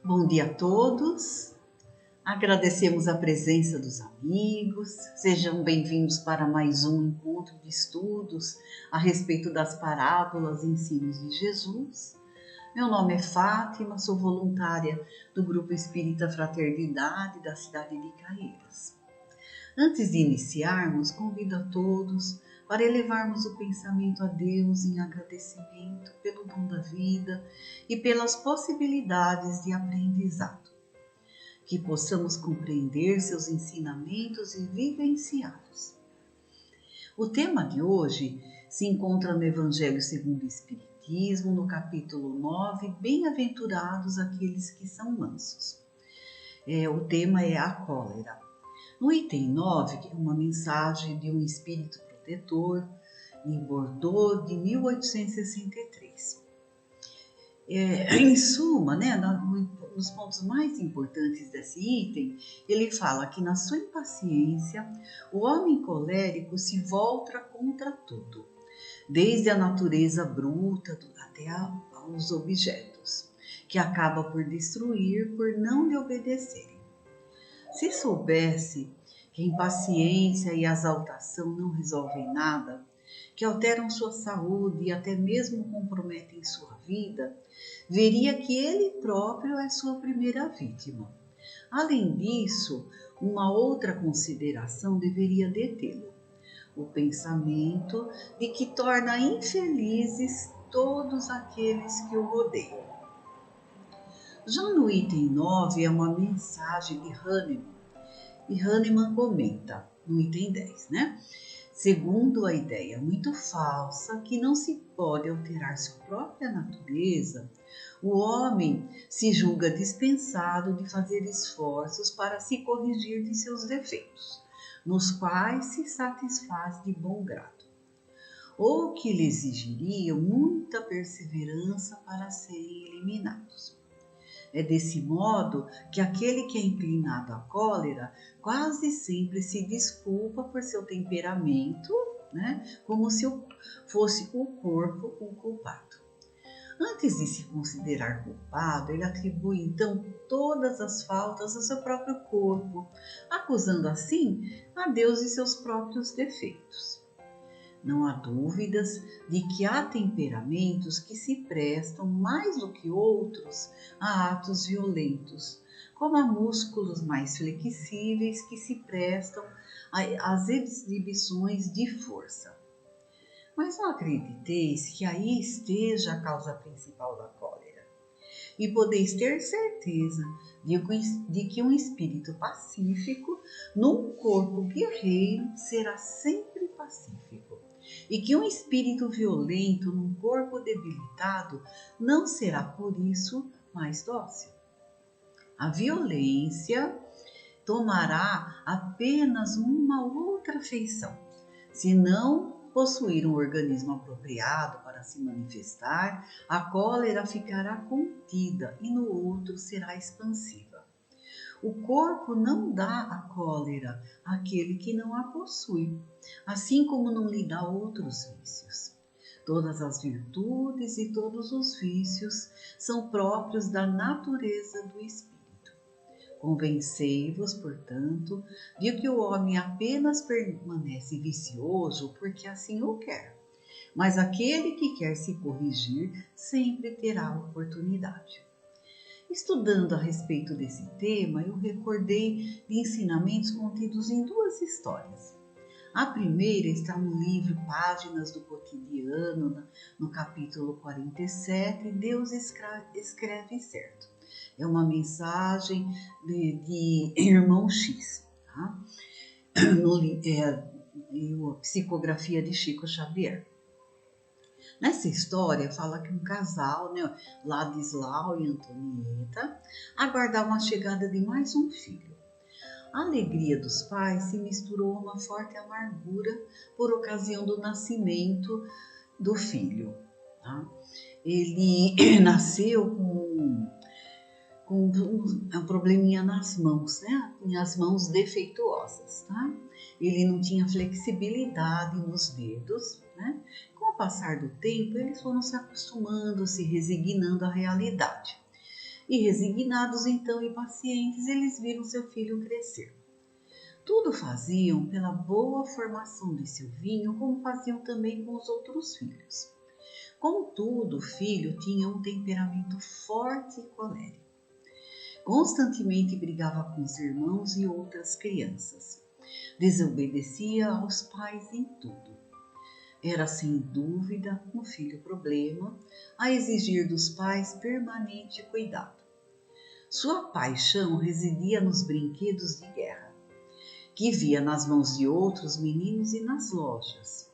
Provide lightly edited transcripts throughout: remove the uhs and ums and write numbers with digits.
Bom dia a todos, agradecemos a presença dos amigos, sejam bem-vindos para mais um encontro de estudos a respeito das parábolas e ensinos de Jesus. Meu nome é Fátima, sou voluntária do Grupo Espírita Fraternidade da cidade de Caieiras. Antes de iniciarmos, convido a todos para elevarmos o pensamento a Deus em agradecimento pelo dom da vida e pelas possibilidades de aprendizado. Que possamos compreender seus ensinamentos e vivenciá-los. O tema de hoje se encontra no Evangelho segundo o Espiritismo, no capítulo 9, Bem-aventurados aqueles que são mansos. O tema é a cólera. No item 9, que é uma mensagem de um espírito protetor em Bordeaux de 1863. Em suma, nos pontos mais importantes desse item, ele fala que na sua impaciência, o homem colérico se volta contra tudo, desde a natureza bruta até aos objetos, que acaba por destruir por não lhe obedecerem. Se soubesse que a impaciência e a exaltação não resolvem nada, que alteram sua saúde e até mesmo comprometem sua vida, veria que ele próprio é sua primeira vítima. Além disso, uma outra consideração deveria detê-lo: o pensamento de que torna infelizes todos aqueles que o rodeiam. Já no item 9 é uma mensagem de Hahnemann, e Hahnemann comenta no item 10, Segundo a ideia muito falsa que não se pode alterar sua própria natureza, o homem se julga dispensado de fazer esforços para se corrigir de seus defeitos, nos quais se satisfaz de bom grado, ou que lhe exigiriam muita perseverança para serem eliminados. É desse modo que aquele que é inclinado à cólera quase sempre se desculpa por seu temperamento, como se fosse o corpo o culpado. Antes de se considerar culpado, ele atribui então todas as faltas ao seu próprio corpo, acusando assim a Deus de seus próprios defeitos. Não há dúvidas de que há temperamentos que se prestam mais do que outros a atos violentos, como há músculos mais flexíveis que se prestam às exibições de força. Mas não acrediteis que aí esteja a causa principal da cólera, e podeis ter certeza de que um espírito pacífico num corpo guerreiro será sempre pacífico, e que um espírito violento num corpo debilitado não será por isso mais dócil. A violência tomará apenas uma outra feição, se não possuir um organismo apropriado para se manifestar, a cólera ficará contida e no outro será expansiva. O corpo não dá a cólera àquele que não a possui, assim como não lhe dá outros vícios. Todas as virtudes e todos os vícios são próprios da natureza do espírito. Convencei-vos, portanto, de que o homem apenas permanece vicioso porque assim o quer, mas aquele que quer se corrigir sempre terá oportunidade. Estudando a respeito desse tema, eu recordei de ensinamentos contidos em duas histórias. A primeira está no livro Páginas do Cotidiano, no capítulo 47, Deus escreve certo. É uma mensagem de Irmão X, no Psicografia de Chico Xavier. Nessa história fala que um casal, Ladislau e Antonieta, aguardavam a chegada de mais um filho. A alegria dos pais se misturou a uma forte amargura por ocasião do nascimento do filho. Ele nasceu com um probleminha nas mãos, Tinha as mãos defeituosas, Ele não tinha flexibilidade nos dedos, Com o passar do tempo, eles foram se acostumando, se resignando à realidade. E resignados então e pacientes, eles viram seu filho crescer. Tudo faziam pela boa formação de Silvinho, como faziam também com os outros filhos. Contudo, o filho tinha um temperamento forte e colérico. Constantemente brigava com os irmãos e outras crianças. Desobedecia aos pais em tudo. Era, sem dúvida, um filho problema, a exigir dos pais permanente cuidado. Sua paixão residia nos brinquedos de guerra, que via nas mãos de outros meninos e nas lojas.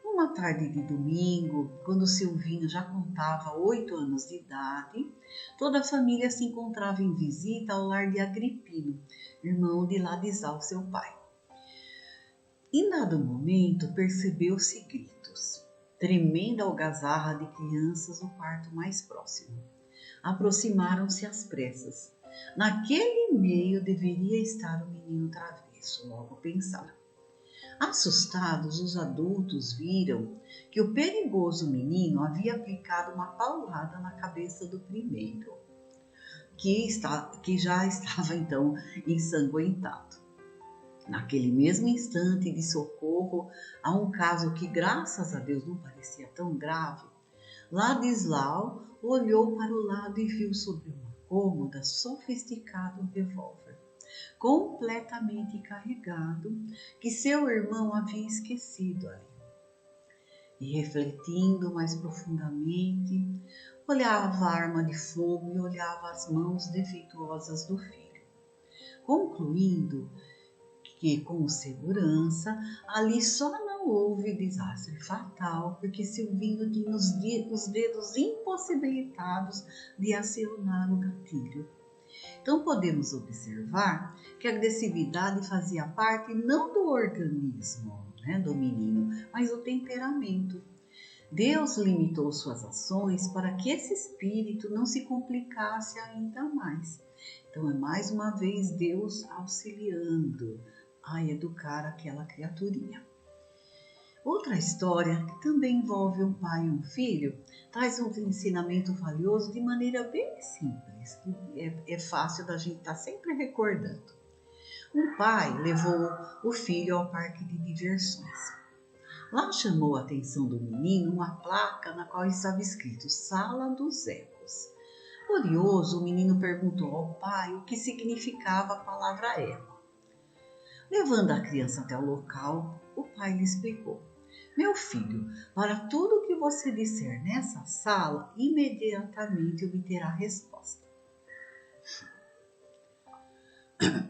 Uma tarde de domingo, quando Silvinho já contava 8 anos de idade, toda a família se encontrava em visita ao lar de Agripino, irmão de Ladislau, seu pai. Em dado momento, percebeu-se gritos. Tremenda algazarra de crianças no quarto mais próximo. Aproximaram-se às pressas. Naquele meio deveria estar o menino travesso, logo pensaram. Assustados, os adultos viram que o perigoso menino havia aplicado uma paulada na cabeça do primeiro, que já estava então ensanguentado. Naquele mesmo instante de socorro a um caso que, graças a Deus, não parecia tão grave, Ladislau olhou para o lado e viu sobre uma cômoda sofisticado um revólver, completamente carregado, que seu irmão havia esquecido ali. E refletindo mais profundamente, olhava a arma de fogo e olhava as mãos defeituosas do filho, concluindo que, com segurança, ali só não houve desastre fatal, porque Silvinho tinha os dedos impossibilitados de acionar o gatilho. Então, podemos observar que a agressividade fazia parte não do organismo, do menino, mas do temperamento. Deus limitou suas ações para que esse espírito não se complicasse ainda mais. Então, é mais uma vez Deus auxiliando a educar aquela criaturinha. Outra história, que também envolve um pai e um filho, traz um ensinamento valioso de maneira bem simples, que é fácil da gente estar sempre recordando. Um pai levou o filho ao parque de diversões. Lá chamou a atenção do menino uma placa na qual estava escrito Sala dos Ecos. Curioso, o menino perguntou ao pai o que significava a palavra eco. Levando a criança até o local, o pai lhe explicou. Meu filho, para tudo que você disser nessa sala, imediatamente obterá resposta.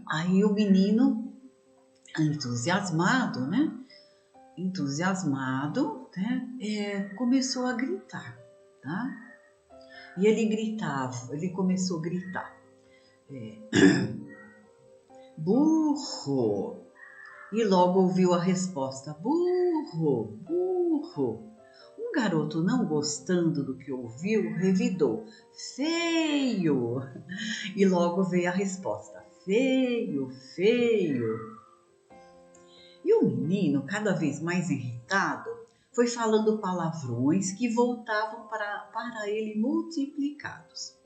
Aí o menino, entusiasmado, começou a gritar, tá? E ele começou a gritar, burro! E logo ouviu a resposta, burro, burro. Um garoto, não gostando do que ouviu, revidou, feio. E logo veio a resposta, feio, feio. E o menino, cada vez mais irritado, foi falando palavrões que voltavam para ele multiplicados.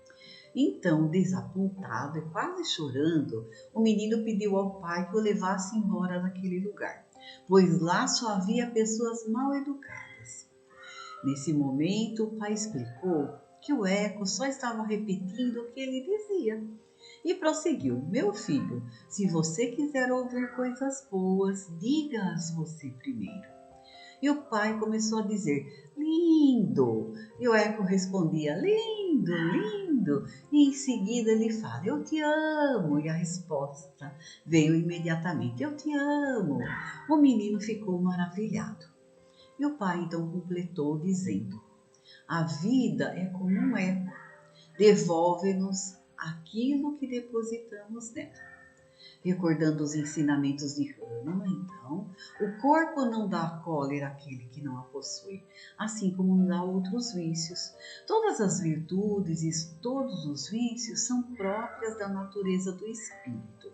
Então, desapontado e quase chorando, o menino pediu ao pai que o levasse embora daquele lugar, pois lá só havia pessoas mal educadas. Nesse momento, o pai explicou que o eco só estava repetindo o que ele dizia e prosseguiu: meu filho, se você quiser ouvir coisas boas, diga-as você primeiro. E o pai começou a dizer, lindo. E o eco respondia, lindo, lindo. E em seguida ele fala, eu te amo. E a resposta veio imediatamente, eu te amo. O menino ficou maravilhado. E o pai então completou dizendo, a vida é como um eco, devolve-nos aquilo que depositamos nela. Recordando os ensinamentos de Hahnemann, então, o corpo não dá cólera àquele que não a possui, assim como não dá outros vícios. Todas as virtudes e todos os vícios são próprias da natureza do espírito.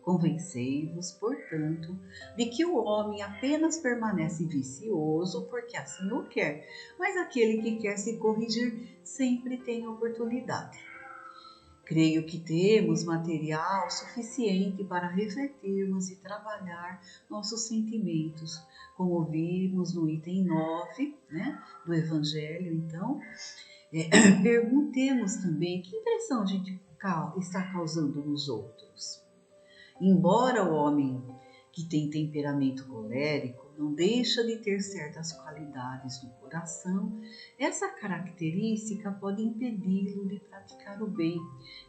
Convencei-vos, portanto, de que o homem apenas permanece vicioso porque assim o quer, mas aquele que quer se corrigir sempre tem oportunidade. Creio que temos material suficiente para refletirmos e trabalhar nossos sentimentos, como vimos no item 9, né, do Evangelho. Então, perguntemos também que impressão a gente está causando nos outros. Embora o homem que tem temperamento colérico não deixa de ter certas qualidades no coração, essa característica pode impedi-lo de praticar o bem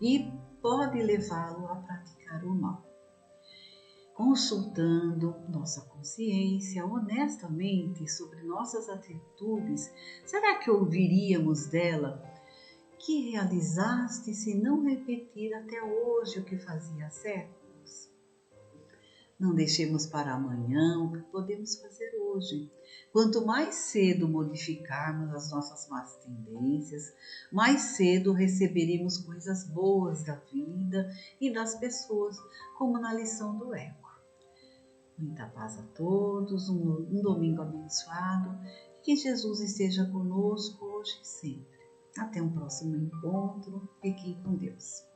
e pode levá-lo a praticar o mal. Consultando nossa consciência honestamente sobre nossas atitudes, será que ouviríamos dela: que realizaste se não repetir até hoje o que fazia há séculos? Não deixemos para amanhã o que podemos fazer hoje. Quanto mais cedo modificarmos as nossas más tendências, mais cedo receberemos coisas boas da vida e das pessoas, como na lição do Eco. Muita paz a todos, um domingo abençoado, e que Jesus esteja conosco hoje e sempre. Até um próximo encontro, fiquem com Deus.